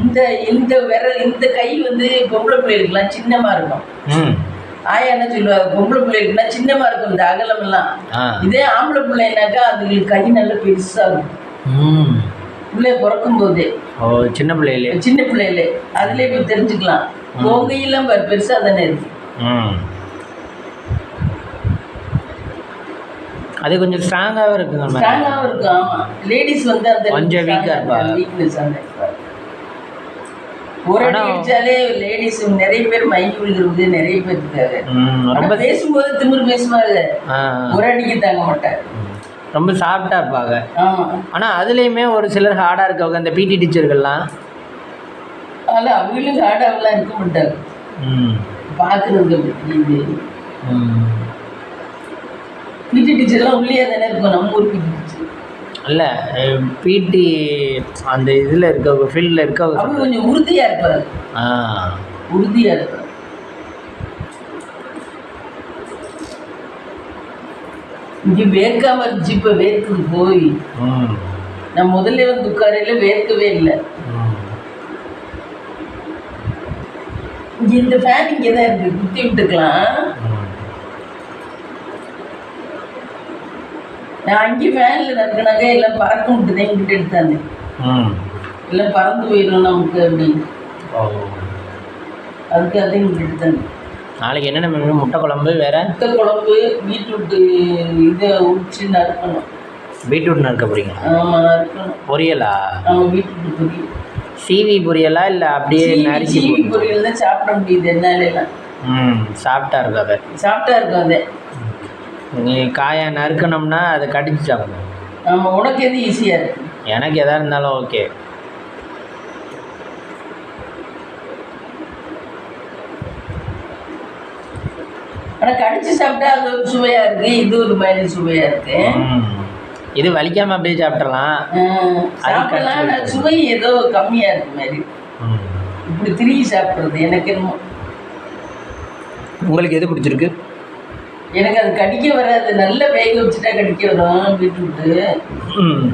இந்த இந்த விரல் இந்த கை வந்து பொம்பளை பிள்ளைகளுக்குலாம் சின்னமாக இருக்கும். ஆயா என்ன சொல்லுவாங்க, பொம்பளை பிள்ளைகளுக்குன்னா சின்னமாக இருக்கும் இந்த அகலமெல்லாம். இதே ஆம்பளை பிள்ளைனாக்கா அதுங்களுக்கு கை நல்லா பெருசாக இருக்கும். பிள்ளை பிறக்கும் போதே சின்ன பிள்ளையிலே அதுலேயே போய் தெரிஞ்சுக்கலாம். கையெல்லாம் பெருசாக தானே இருக்கு. அது கொஞ்சம் ஸ்ட்ராங்காகவும் இருக்குங்க. ஸ்ட்ராங்காகவும் இருக்கும். ஆமாம், லேடிஸ் வந்து அந்த கொஞ்சம் வீக்னஸ் அந்த ஒரு அடி அடிச்சாலே லேடிஸ் நிறைய பேர் மயங்கி விழுகிறது நிறைய பேர் இருக்காங்க. ரொம்ப பேசும்போது திமிரு பேசுவாங்க, ஒரு அடிக்கு தாங்க மாட்டாங்க. ரொம்ப சாஃப்டாக இருப்பாங்க. ஆமாம், ஆனால் அதுலேயுமே ஒரு சிலர் ஹார்டாக இருக்கவங்க, அந்த பிடி டீச்சர்கள்லாம். அதனால் அவங்களும் ஹார்டாகலாம் இருக்க மாட்டாங்க. பார்க்குறதுக்கு இது பிடி டீச்சர்லாம் உள்ளே தானே இருக்கும். நம்ம ஊர் பிடி டீச்சர் இல்லை, பிடி அந்த இதில் இருக்க ஃபீல்டில் இருக்க அவங்க கொஞ்சம் உறுதியாக இருப்பார். உறுதியாக இருப்பார். இங்கே வேர்க்காம இருந்துச்சு, இப்போ வேர்க்குது போய். நான் முதல்ல வந்து உட்காரையில் வேர்க்கவே இல்லை. இங்கே இந்த ஃபேன் இங்கே தான் இருக்குது, குத்தி விட்டுக்கலாம். நான் அங்கே ஃபேனில் நடக்கினாக்க எல்லாம் பறக்க விட்டுதான் இங்கிட்ட எடுத்தாங்க. எல்லாம் பறந்து போயிடும் நமக்கு அப்படின்னு. அதுக்கு அதை இங்கிட்ட எடுத்தாங்க. நாளைக்கு என்னென்ன முட்டை குழம்பு, வேறு முட்டை குழம்பு, பீட்ரூட்டு இதை உரிச்சு நறுக்கணும். பீட்ரூட் நறுக்க போகிறீங்க? ஆமாம், நறுக்கணும். பொரியலா? ஆமாம், பீட்ரூட் பொரியல். சீவி பொரியலா இல்லை அப்படியே நறுக்கி? சீவி பொரியல் தான் சாப்பிட முடியுது என்னாலாம். சாப்பிட்டா இருக்காது. சாப்பிட்டா இருக்கும் அதே. நீங்கள் காயை நறுக்கணும்னா அதை கடிச்சு சாப்பிடணும். ஆமாம், உனக்கு எது ஈஸியாக இருக்கு? எனக்கு எதாக இருந்தாலும் ஓகே. ஆனால் கடிச்சு சாப்பிட்டா அது ஒரு சுவையாக இருக்குது, இது ஒரு மாதிரி சுவையாக இருக்கு. இது வலிக்காமல் அப்படியே சாப்பிட்றலாம். சாப்பிடலாம், சுவை ஏதோ கம்மியாக இருக்கு மாதிரி. இப்படி திரும்பி சாப்பிட்றது எனக்கு என்னமோ. உங்களுக்கு எது பிடிச்சிருக்கு? எனக்கு அது கடிக்க வராது. நல்லா வேக வச்சுட்டா கடிக்க வரும் பீட்ரூட்டு.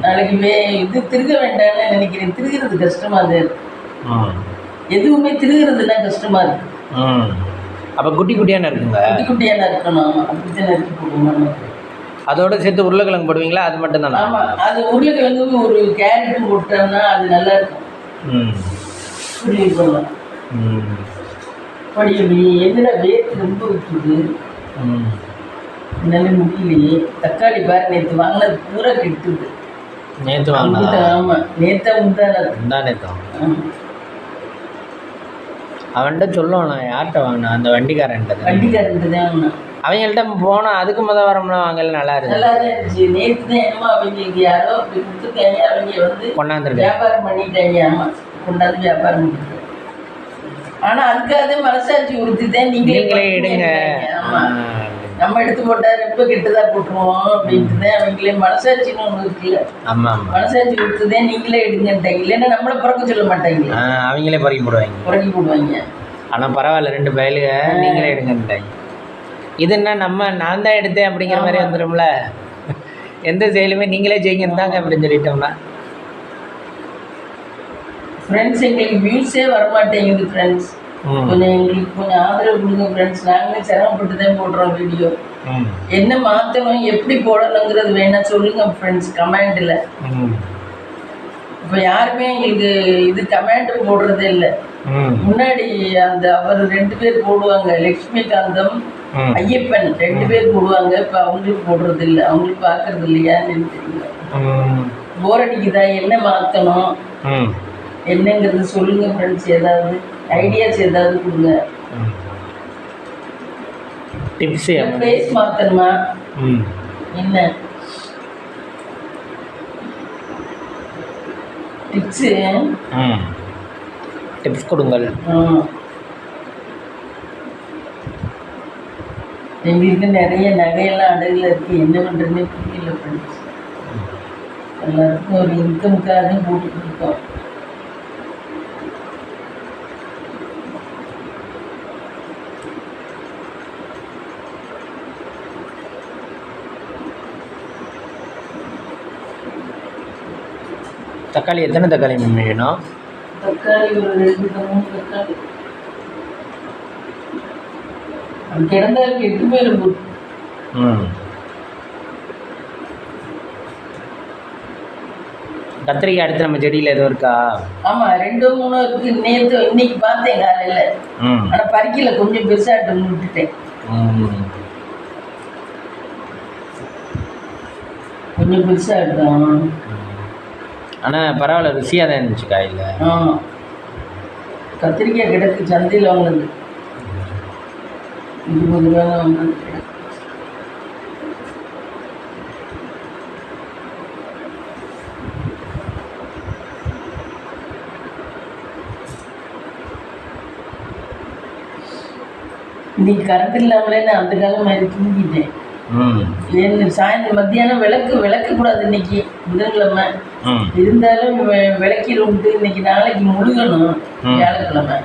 நாளைக்கு இது திருக வேண்டாம்னு நினைக்கிறேன். திருகிறது கஷ்டமாக தான் இருக்கு. எதுவுமே திருகிறதுனா கஷ்டமாக இருக்கு. அப்போ குட்டி குட்டியான இருக்குங்க. குட்டி குட்டியான இருக்கணும். அப்படித்தான் நறுக்கி போடுவோம். அதோட சேர்த்து உருளைக்கிழங்கு போடுவீங்களா? அது மட்டும் தானே? ஆமாம், அது உருளைக்கிழங்கு ஒரு கேரட்டும் போட்டோம்னா அது நல்லா இருக்கும். புரியுது போடலாம். படி எதில் வேர்த்து ரொம்ப விட்டுது. என்னால் முடியலையே. தக்காளி பாரு, நேற்று வாங்கினது பூரா கெட்டுது. நேற்று வாங்கினது? ஆமாம், நேற்றா நேற்று. அவன்கிட்ட சொல்லுவான், நான் யார்கிட்ட வாங்கினேன்? அந்த வண்டிக்காரன்ட்டு தான் வாங்கினேன். அவங்கள்ட்ட போனால் அதுக்கு முதல் வாரம்லாம் வாங்கல, நல்லா இருந்துச்சு. நல்லா தான் இருந்துச்சு. நேற்று தான் என்னமோ அவங்க யாரோ அப்படி கொடுத்துருக்காங்க. அவங்க வந்து கொண்டாந்துருக்காங்க, வியாபாரம் பண்ணிட்டாங்க. ஆமாம், கொண்டாந்து வியாபாரம் பண்ணிட்டு. ஆனால் அதுக்காக மனசாட்சி உறுத்தி தான் நீங்களே எடுங்க. ஆமாம், நம்ம எடுத்து போட்டால் ரொம்ப கெட்டுதான் போட்டுருவோம் அப்படின்ட்டு தான் அவங்களே மனசாட்சின்னு ஒன்று இருக்குல்ல. ஆமாம், மனசாட்சி உறுத்து தான் நீங்களே எடுங்கன்ட்டாங்க. இல்லைன்னா நம்மளை பிறக்க சொல்ல மாட்டாங்க, அவங்களே பறக்கி போடுவாங்க. ஆனால் பரவாயில்ல, 2 பயலுக நீங்களே எடுங்கன்ட்டாங்க. இது என்ன நான் தான் எடுத்தேன் அப்படிங்கிற மாதிரி வந்துடும்ல. எந்த செயலுமே நீங்களே செய்யுங்கன்னு தாங்க அப்படின்னு சொல்லிட்டோம்னா. ஃப்ரெண்ட்ஸ், எங்களுக்கு வியூஸே வரமாட்டேங்குது ஃப்ரெண்ட்ஸ். கொஞ்சம் எங்களுக்கு கொஞ்சம் ஆதரவு கொடுங்க ஃப்ரெண்ட்ஸ். நாங்களே சிரமப்பட்டு தான் போடுறோம் வீடியோ. என்ன மாற்றணும், எப்படி போடணுங்கிறது வேணா சொல்லுங்க ஃப்ரெண்ட்ஸ் கமெண்டில். இப்போ யாருமே எங்களுக்கு இது கமெண்ட் போடுறதே இல்லை. முன்னாடி அந்த அவர் 2 பேர் போடுவாங்க, லக்ஷ்மிகாந்தம், ஐயப்பன் 2 பேர் போடுவாங்க. இப்போ அவங்களுக்கு போடுறது இல்லை, அவங்களுக்கு பார்க்கறது இல்லையான்னு தெரியல. போர் அடிக்குதா, என்ன மாற்றணும் என்னங்கிறது சொல்லுங்க ஃப்ரெண்ட்ஸ். ஏதாவது ஐடியாஸ் ஏதாவது கொடுங்க. டிப்ஸு ஃபேஸ் மாற்றணுமா? ம் என்ன டிப்ஸு? ம் டிப்ஸ் கொடுங்கள். எங்களுக்கு நிறைய நகையெல்லாம் அடகுல இருக்கு, என்ன பண்ணுறதுன்னே புரியல ஃப்ரெண்ட்ஸ். எல்லாத்துக்கும் ஒரு இன்கம்காக போட்டுட்டு இருக்கோம். தக்காளி எத்தனை தக்காளி மம்மி வேணும்? தக்காளி ஒரு 2 3 தக்காளி கிடந்தாருக்கு 8 பேர் போட்டு. ம் கத்திரிக்காய் அடுத்து நம்ம செடியில் எதுவும் இருக்கா? ஆமாம் 2 3 இருக்கு. இன்னைக்கு பார்த்தேன் காலையில். ஆனால் பறிக்கல, கொஞ்சம் பெருசாக விட்டுட்டேன். கொஞ்சம் பெருசாக இருக்கும். ஆனால் பரவாயில்ல, ருசியாக தான் இருந்துச்சு காயில். ஆமாம் கத்திரிக்காய் கிடக்கு சந்தையில் வாங்கினது 20 ரூபா வாங்கினது. இன்னைக்கு கரண்ட் இல்லாமலே நான் அந்த காலம் மாதிரி தூங்கிட்டேன். ஏன்னு சாயந்தரம் மத்தியானம் விளக்கக்கூடாது இன்னைக்கு புதன்கிழமை. இருந்தாலும் விளக்கிடும்ட்டு இன்னைக்கு நாளைக்கு முழுகணும் வியாழக்கிழமை.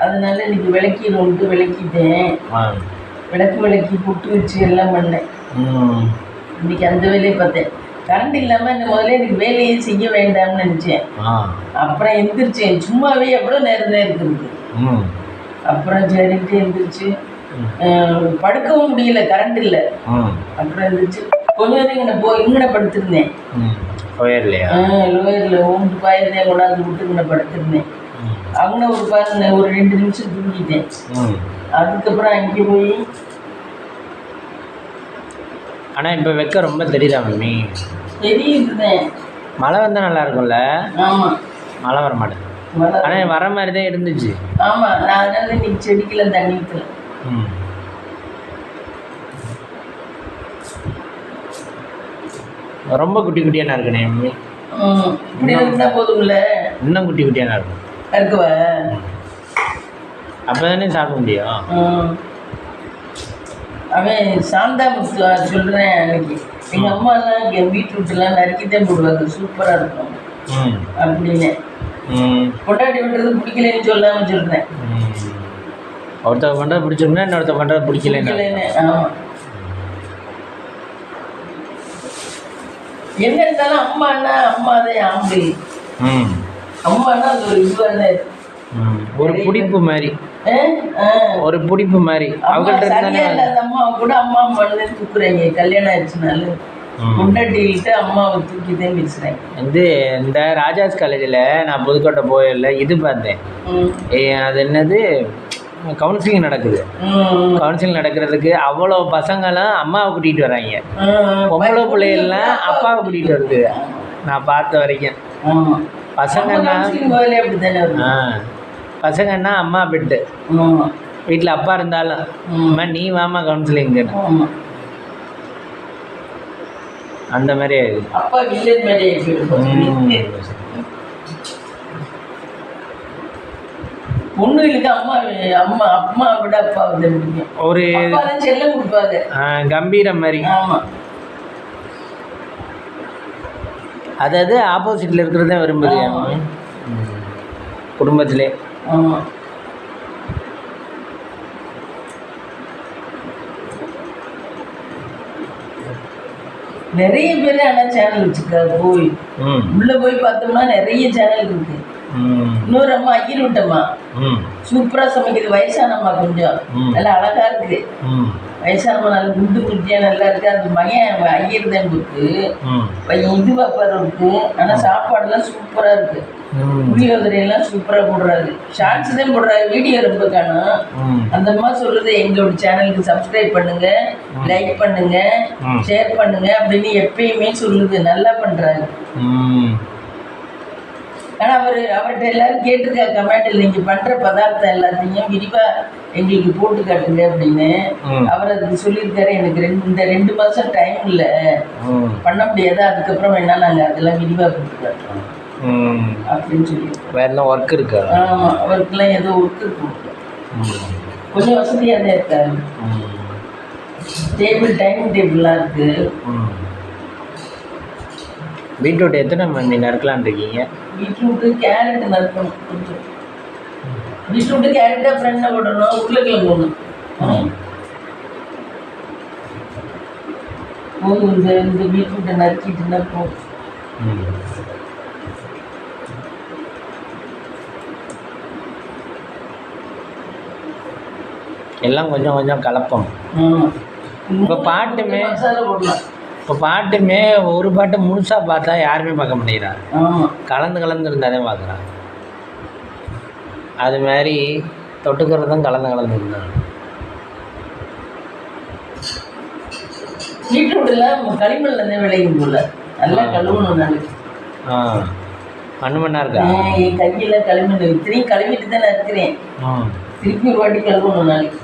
அதனால இன்னைக்கு விளக்கிட்டேன். விளக்கி புட்டு வச்சு எல்லாம் பண்ணேன். இன்னைக்கு அந்த வேலையை பார்த்தேன். கரண்ட் இல்லாமல் இந்த முதல்ல எனக்கு வேலையே செய்ய வேண்டாம்னு நினச்சேன். அப்புறம் எந்திரிச்சேன். சும்மாவே எவ்வளோ நேரம் தான் இருக்குது. அப்புறம் சரிட்டு எந்திரிச்சு படுக்கவும் முடியல, கரண்ட் இல்லை. அப்புறம் இருந்துச்சு கொஞ்ச நேரம் இங்கன படுத்திருந்தேன். லோயரில் ஓண்டு பாயிருந்தேன், கொண்டாந்து விட்டு இங்கே படுத்திருந்தேன். அங்கே ஒரு 2 நிமிஷம் தூங்கிட்டேன். அதுக்கப்புறம் அங்கே போய். ஆனால் இப்போ வெக்க ரொம்ப தெரியுதா மம்மி? தெரியுதுதான். மழை வந்தால் நல்லா இருக்கும்ல? ஆமாம் மழை வர மாட்டேங்குது. ஆனால் வர மாதிரி தான் இருந்துச்சு. ஆமாம் நான் அதனால இன்னைக்கு செடிக்கெல்லாம் தண்ணி ஊற்றல. ரொம்ப குட்டி குட்டியான இருக்குண்ணே மம்மி. இப்படி இருந்தால் போதும்ல. இன்னும் குட்டி குட்டியான இருக்கும். இருக்குவா? அப்போ தானே சாப்பிட முடியும். அவன் சாந்தா முத்து சொல்கிறேன். அன்னைக்கு எங்கள் அம்மாலாம் இங்கே வீட்டு விட்டுலாம் நறுக்கித்தான் போடுவாங்க, சூப்பராக இருக்கும் அப்படின்னு. கொண்டாடி விட்டுறது பிடிக்கலன்னு சொல்லாமல் சொல்கிறேன். ஒருத்தவங்க பண்ணுறது பிடிச்சிருந்தா இன்னொருத்த பண்ணுறது பிடிக்கலன்னு. ஆமாம் என்ன இருந்தாலும் அம்மானா அம்மாதான் ஆம்பளை. அம்மானா அது ஒரு இதுவாக தான், ஒரு பிடிப்பு மாதிரி. ஒரு பிடிப்பு மாதிரி அவங்கள்ட்ட அம்மாவை கூட அம்மா பண்ணு தூக்குறாங்க. கல்யாணம் ஆயிடுச்சுனால கொண்டாட்டிக்கிட்டு அம்மாவை தூக்கி தான் பேசுகிறேன். இந்த ராஜாஸ் காலேஜில் நான் புதுக்கோட்டை போயிடல இது பார்த்தேன். அது என்னது, கவுன்சிலிங் நடக்குது. கவுன்சிலிங் நடக்கிறதுக்கு அவ்வளோ பசங்களாம் அம்மாவை கூட்டிகிட்டு வராங்க. பொம்பளை பிள்ளைகள்லாம் அப்பாவை கூட்டிகிட்டு வருது நான் பார்த்த வரைக்கும். பசங்கன்னா அம்மா பெட்டு, வீட்டில் அப்பா இருந்தாலும் அம்மா நீ வாமா கவுன்சிலிங்கு அந்த மாதிரி அப்பா வில்லன் மாதிரி. பொண்ணுகளுக்கு அம்மா அம்மா அம்மா விட அப்பா வந்து ஒரு செல்லம் கொடுப்பாங்க, கம்பீரம் மாதிரி. ஆமாம் அதாவது ஆப்போசிட்டில் இருக்கிறது தான் விரும்புது குடும்பத்திலே. ஆமாம் நிறைய பேர் ஆனால் சேனல் வச்சுருக்காரு. போய் உள்ளே போய் பார்த்தோம்னா நிறைய சேனல் இருக்கு. இன்னொரு அம்மா ஐயர் விட்டம்மா சூப்பராக சமைக்குது. வயசானம்மா கொஞ்சம் நல்லா அழகா இருக்கு. வயசானம்மா நல்லா குண்டு குட்டியாக நல்லா இருக்கு. அந்த மகன் ஐயர் தான் இருக்கு, இது பாப்பாரு இருக்கு. ஆனால் சாப்பாடுலாம் சூப்பராக இருக்கு. புளியோதரையெல்லாம் சூப்பராக போடுறாரு. ஷார்ட்ஸ் தான் போடுறாரு, வீடியோ ரொம்ப காணும். அந்த அம்மா சொல்றது எங்களோட சேனலுக்கு சப்ஸ்கிரைப் பண்ணுங்க, லைக் பண்ணுங்க, ஷேர் பண்ணுங்க அப்படின்னு எப்பயுமே சொல்லுது. நல்லா பண்றாரு. ஆனால் அவ அவர்கிட்ட எல்லாரும் கேட்டிருக்கா கமெண்ட்ல, நீங்க பண்ற பதார்த்தம் எல்லாத்தையும் விரிவா எங்களுக்கு போட்டு காட்டுங்க அப்படின்னு. அவர் அதுக்கு சொல்லியிருக்காரு, எனக்கு இந்த 2 மாசம் டைம் இல்லை, பண்ண முடியாது, அதுக்கப்புறம் வேணா நாங்கள் அதெல்லாம் விரிவா போட்டு காட்டுறோம் அப்படின்னு சொல்லி. வேற என்ன ஒர்க் இருக்கா? ஆமாம், அவருக்குலாம் ஏதோ ஒர்க் இருக்கு, கொஞ்சம் வசதியாக தான் இருக்காரு. டைனிங் டேபிள்லாம் இருக்கு. பீட்ரூட் எத்தனை மணி நறுக்கலான் இருக்கீங்க? பீட்ரூட்டு கேரட் நறுக்கணும் கொஞ்சம். பீட்ரூட்டு கேரட் அப்புறம் என்ன போடணும்? உருளைக்கிழங்கு ஒன்று போதும். இந்த பீட்ரூட்டை நறுக்கிட்டுனா போதும். எல்லாம் கொஞ்சம் கொஞ்சம் கலப்போம். இப்போ பாட்டுமே மசாலா போடலாம். இப்போ பாட்டுமே ஒரு பாட்டை முழுசாக பார்த்தா யாருமே பார்க்க மாட்டேங்கிறாங்க. கலந்து இருந்தால் தான் பார்க்குறாங்க. அது மாதிரி தொட்டுக்கிறதும் கலந்து இருந்தாங்க. பீட்ரூட்லாம் களிமண்ல விளையும் போல, நல்லா கழுவணும் நாளைக்கு. மண்ணா இருக்கா? என் கையில் களிமண் இத்தனையும் கழுவிட்டு தான் நான் இருக்கிறேன். திருப்பி ஒரு வாட்டி கழுவணும் நாளைக்கு.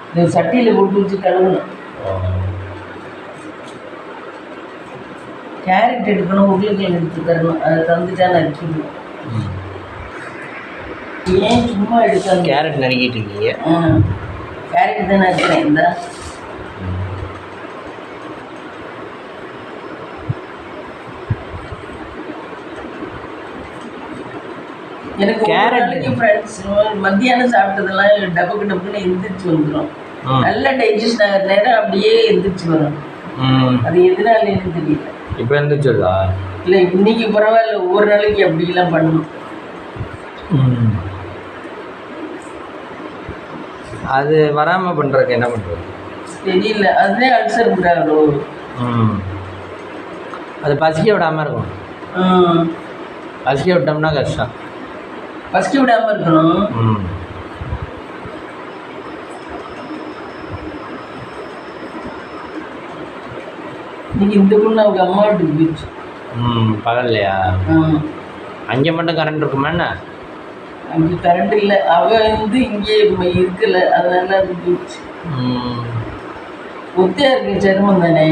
இந்த சட்டியில் போட்டு வச்சு கழுவணும். கேரட் எடுக்கணும், உருளைக்கிழங்கு எடுத்து தரணும், அதை தந்துட்டா நறுக்கிடுவோம். ஏன் சும்மா எடுக்காது? கேரட் நறுக்கிட்டு இருக்கீங்க? கேரட் தான் நறுக்கிறேன். இந்த எனக்கு கேரட் ஃப்ரெண்ட்ஸ் மத்தியானம் சாப்பிட்டதெல்லாம் டப்புன்னு எந்திரிச்சு வந்துடும். நல்ல டைஜஸ்ட் ஆகிற நேரம் அப்படியே எந்திரிச்சு வரும். அது எதனாலன்னு தெரியல. இப்போ எந்திரிச்சதா? இல்லை, இன்னைக்கு பரவாயில்ல, ஒவ்வொரு நாளைக்கு அப்படிலாம் பண்ணணும். அது வராமல் பண்ணுறதுக்கு என்ன பண்ணுறது தெரியல. அதுதான் அல்சர் விடாதோ. அது பசிக்க விடாமல் இருக்கும். பசிக்க விட்டோம்னா கஷ்டம். பசிக்க விடாமல் இருக்கணும். இன்னைக்கு இந்த பொண்ணு அவங்க அம்மா வீட்டுக்கு போயிடுச்சு. பகல்லையா? அங்கே மட்டும் கரண்ட் இருக்குமா என்ன? அங்கே கரண்ட் இல்லை, அவள் இங்கே இருக்கல, அதனால அது போயிடுச்சு. ஒத்தையா இருக்கு சருமம் தானே.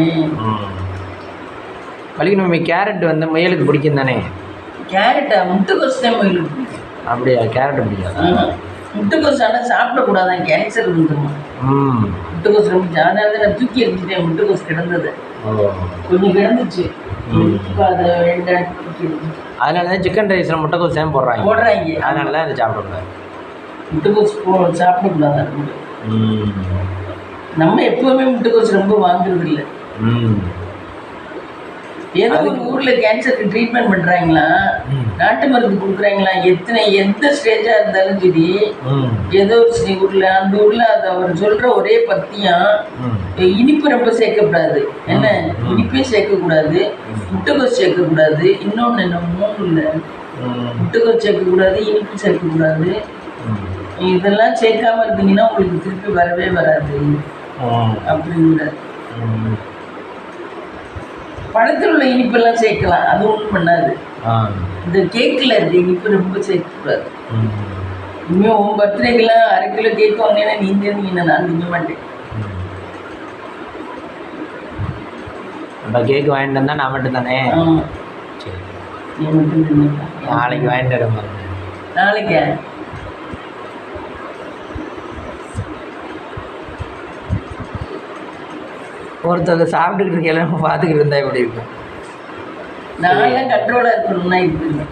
வலிக்கணும். கேரட் முயலுக்கு பிடிக்கும் தானே? கேரட்டா? முட்டைக்கோஸ் தான் முயலுக்கு பிடிக்கும். அப்படியா? கேரட் பிடிக்காது. முட்டைக்கோஸ் ஆனால் சாப்பிடக்கூடாதான், கேன்சர் வந்துடும். முட்டைக்கோஸ் ரொம்ப அதனால நான் தூக்கி எரிஞ்சிட்டேன். முட்டைக்கோஸ் கிடந்தது, கொஞ்சம் கிடந்துச்சு, இப்போ அதை வேண்டாம் தூக்கி எரிஞ்சிட்டேன். அதனால தான் சிக்கன் ரைஸில் முட்டைக்கோஸ் தான் போடுறாங்க. அதனால தான் அதை சாப்பிடக்கூடாது. முட்டைக்கோஸ் சாப்பிடக்கூடாது. நம்ம எப்பவுமே முட்டைக்கோஸ் ரொம்ப வாங்குறது இல்லை. ஏதோ ஒரு ஊரில் கேன்சருக்கு ட்ரீட்மெண்ட் பண்ணுறாங்களா, நாட்டு மருந்து கொடுக்குறாங்களா, எந்த ஸ்டேஜாக இருந்தாலும் சரி, ஏதோ ஒரு ஊரில், அந்த ஊரில் அது அவர் சொல்கிற ஒரே பத்தியம், இனிப்பு ரொம்ப சேர்க்கக்கூடாது, என்ன இனிப்பையும் சேர்க்கக்கூடாது, முட்டைக்கோஸ் சேர்க்கக்கூடாது, இன்னொன்று என்ன 3 இல்லை, முட்டைக்கோஸ் சேர்க்கக்கூடாது, இனிப்பு சேர்க்கக்கூடாது. இதெல்லாம் சேர்க்காம இருந்தீங்கன்னா உங்களுக்கு திருப்பி வரவே வராது அப்படிங்கிறார். பழத்தில் உள்ள இனிப்பெல்லாம் சேர்க்கலாம், அது ஒன்றும் பண்ணாது. இந்த கேக்கில் இருக்க இனிப்பு ரொம்ப சேர்க்கக்கூடாது. இனிமேல் உன் பர்த்டேக்கெல்லாம் 1/2 கிலோ கேக் வாங்கினேன்னா நீ தின்னீங்கன்னா நான் திங்க மாட்டேன். நம்ம கேக் வாங்கிட்டு வந்தால் நான் மட்டும் தானே? சரி, நீ மட்டும் தின்னுங்க. நாளைக்கு வாங்கிட்டு வர. நாளைக்கா? ஒருத்தர் சாப்பிட்டுக்கிட்டு இருக்க பார்த்துக்கிட்டு இருந்தா எப்படி இருக்கும்? நான் கண்ட்ரோலாக இருக்கணும்னா இருக்குங்க.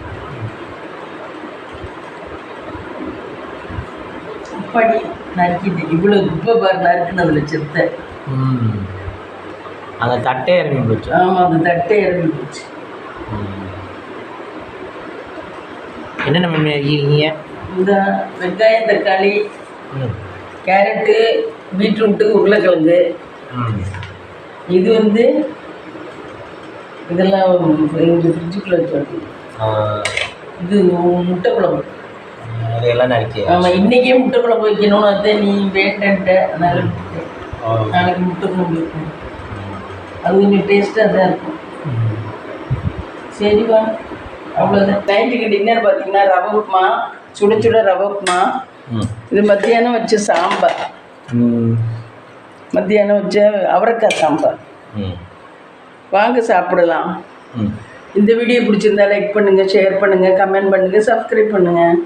இப்படி நறுக்கிட்டு இவ்வளோ குப்பை பார் நறுக்குன்னு அதில் செத்த. அந்த தட்டே இறங்கி போச்சு. ஆமாம், அந்த தட்டே இறங்கி போச்சு. என்னென்ன இருக்கீங்க? இந்த வெங்காயம், தக்காளி, கேரட்டு, பீட்ரூட்டு, உருளைக்கிழங்கு. இது இதெல்லாம் எங்கள் ஃப்ரிட்ஜுக்குள்ளே வச்சு. இது முட்டை குழம்பு. அதெல்லாம் நறுக்கி. ஆமாம், இன்றைக்கே முட்டை குழம்பு வைக்கணும்னு அதான் நீ வேண்டன்ட்ட, அதனால நாளைக்கு முட்டை குழம்பு வைக்கணும். அது கொஞ்சம் டேஸ்ட்டாக தான் இருக்கும். சரிவா, அவ்வளோதான். நைட்டுக்கு டின்னர் பார்த்தீங்கன்னா ரவை உப்புமா, சுட சுட ரவை உப்புமா. இது மத்தியானம் வச்ச சாம்பார், மத்தியானம் வச்ச அவரைக்காய் சாம்பார். வாங்க சாப்பிடலாம். இந்த வீடியோ பிடிச்சிருந்தா லைக் பண்ணுங்கள், ஷேர் பண்ணுங்கள், கமெண்ட் பண்ணுங்கள், சப்ஸ்கிரைப் பண்ணுங்கள்.